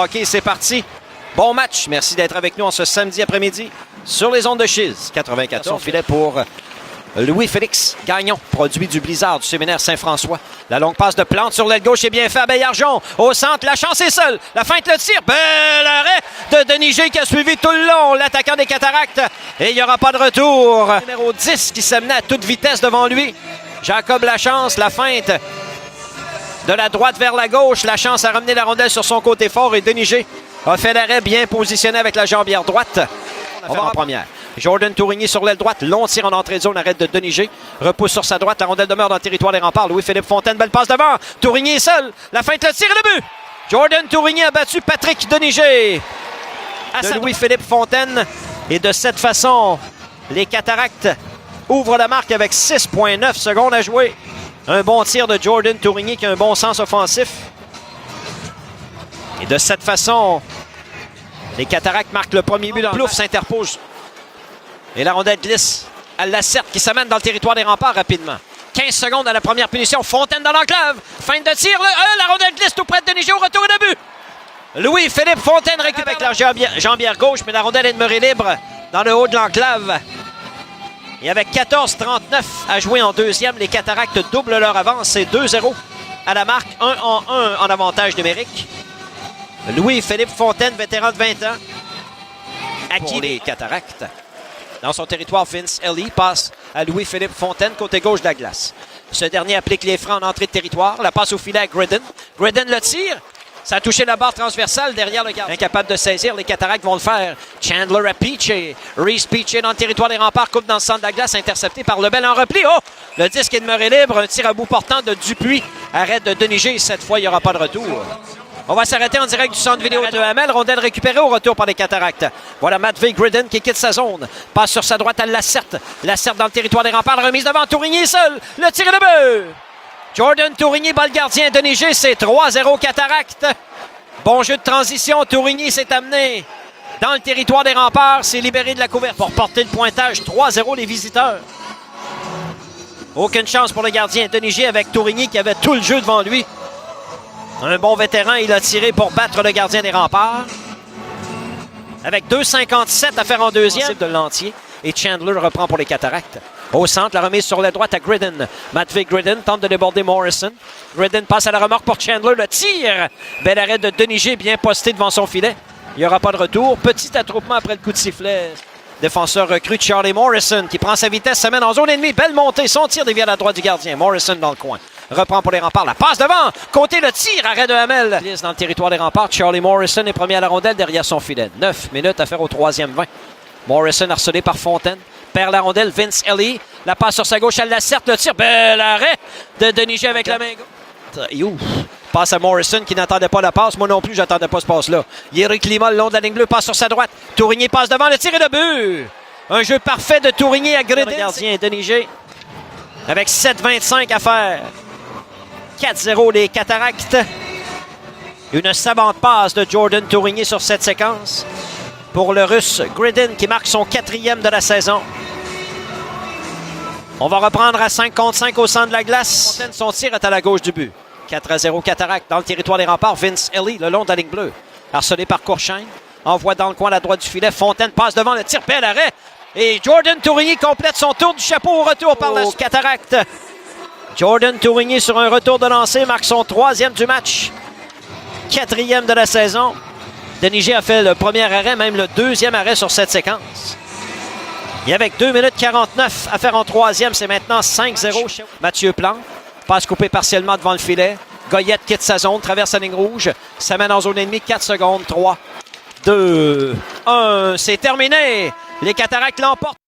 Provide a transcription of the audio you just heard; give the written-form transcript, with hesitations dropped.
hockey, c'est parti. Bon match. Merci d'être avec nous en ce samedi après-midi sur les ondes de Chiz. 94. Son filet pour Louis-Félix Gagnon, produit du Blizzard du séminaire Saint-François. La longue passe de Plante sur l'aile gauche est bien fait à Baillargeon. Au centre, la chance est seule. La feinte, le tir. Bel arrêt de Denis G qui a suivi tout le long l'attaquant des Cataractes. Et il n'y aura pas de retour. Numéro 10 qui s'amenait à toute vitesse devant lui. Jacob Lachance, la feinte de la droite vers la gauche. La chance à ramener la rondelle sur son côté fort et Denis G a fait l'arrêt bien positionné avec la jambière droite. On va en première. Jordan Tourigny sur l'aile droite. Long tir en entrée de zone. Arrête de Denis G. Repousse sur sa droite. La rondelle demeure dans le territoire des remparts. Louis-Philippe Fontaine. Belle passe devant. Tourigny est seul. La feinte, le tir et le but. Jordan Tourigny a battu Patrick Denis G. De Louis-Philippe Fontaine. Et de cette façon, les Cataractes ouvrent la marque avec 6,9 secondes à jouer. Un bon tir de Jordan Tourigny qui a un bon sens offensif. Et de cette façon, les Cataractes marquent le premier but. Plouf s'interpose. Et la rondelle glisse à Lacerte qui s'amène dans le territoire des remparts rapidement. 15 secondes à la première punition. Fontaine dans l'enclave. Fin de tir. La rondelle glisse tout près de Denis G au retour et de but. Louis-Philippe Fontaine récupère avec la jambière gauche, mais la rondelle est demeurée libre dans le haut de l'enclave. Et avec 14-39 à jouer en deuxième, les Cataractes doublent leur avance. C'est 2-0 à la marque. 1-1 en avantage numérique. Louis-Philippe Fontaine, vétéran de 20 ans. Acquis les Cataractes. Dans son territoire, Vince Ellie passe à Louis-Philippe Fontaine, côté gauche de la glace. Ce dernier applique les freins en entrée de territoire. La passe au filet à Gridden. Gridden le tire. Ça a touché la barre transversale derrière le gardien. Incapable de saisir, les Cataractes vont le faire. Chandler à Peachy. Reese Peachy dans le territoire des remparts. Coupe dans le centre de la glace, intercepté par Lebel en repli. Oh! Le disque est demeuré libre. Un tir à bout portant de Dupuis. Arrête de Denis G. Cette fois, il n'y aura pas de retour. On va s'arrêter en direct du centre vidéo de Hamel. Rondelle récupérée au retour par les Cataractes. Voilà Matvey Gridden qui quitte sa zone. Passe sur sa droite à Lacerte. Lacerte dans le territoire des remparts. La remise devant Tourigny seul. Le tir et le but. Jordan Tourigny bat le gardien. Denis G. C'est 3-0 Cataractes. Bon jeu de transition. Tourigny s'est amené dans le territoire des remparts. S'est libéré de la couverture pour porter le pointage. 3-0 les visiteurs. Aucune chance pour le gardien. Denis G. avec Tourigny qui avait tout le jeu devant lui. Un bon vétéran, il a tiré pour battre le gardien des remparts. Avec 2,57 à faire en deuxième de l'entier. Et Chandler reprend pour les Cataractes. Au centre, la remise sur la droite à Gridden. Matvey Gridden tente de déborder Morrison. Gridden passe à la remorque pour Chandler. Le tir! Bel arrêt de Denis G, bien posté devant son filet. Il n'y aura pas de retour. Petit attroupement après le coup de sifflet. Défenseur recrue Charlie Morrison qui prend sa vitesse, s'amène en zone ennemie. Belle montée. Son tir dévie à la droite du gardien. Morrison dans le coin. Reprend pour les remparts. La passe devant. Côté le tir. Arrêt de Hamel. Dans le territoire des remparts. Charlie Morrison est premier à la rondelle derrière son filet. 9 minutes à faire au troisième 20. Morrison harcelé par Fontaine. Perd la rondelle. Vince Ellie. La passe sur sa gauche. Elle la Lacerte. Le tir. Bel arrêt de Denis G avec la main gauche. Passe à Morrison qui n'attendait pas la passe. Moi non plus, j'attendais pas ce passe-là. Yerick Lima le long de la ligne bleue. Passe sur sa droite. Tourigny passe devant. Le tir et le but. Un jeu parfait de Tourigny à Gridden. Le gardien Denis G. Avec 7,25 à faire. 4-0 les Cataractes. Une savante passe de Jordan Tourigny sur cette séquence. Pour le Russe Gridden qui marque son 4e de la saison. On va reprendre à 5 contre 5 au centre de la glace. Son tir est à la gauche du but. 4-0 Cataractes dans le territoire des remparts. Vince Ellie le long de la ligne bleue. Harcelé par Courchaine. Envoie dans le coin à la droite du filet. Fontaine passe devant le tir. Bel arrêt. Et Jordan Tourigny complète son tour du chapeau au retour par la Cataractes. Jordan Tourigny sur un retour de lancer marque son 3e du match. 4e de la saison. Denis G a fait le premier arrêt, même le 2e arrêt sur cette séquence. Et avec 2 minutes 49 à faire en 3e, c'est maintenant 5-0. Mathieu Plante passe coupé partiellement devant le filet. Goyette quitte sa zone, traverse la ligne rouge. S'amène en zone ennemie, 4 secondes. 3, 2, 1. C'est terminé. Les Cataractes l'emportent.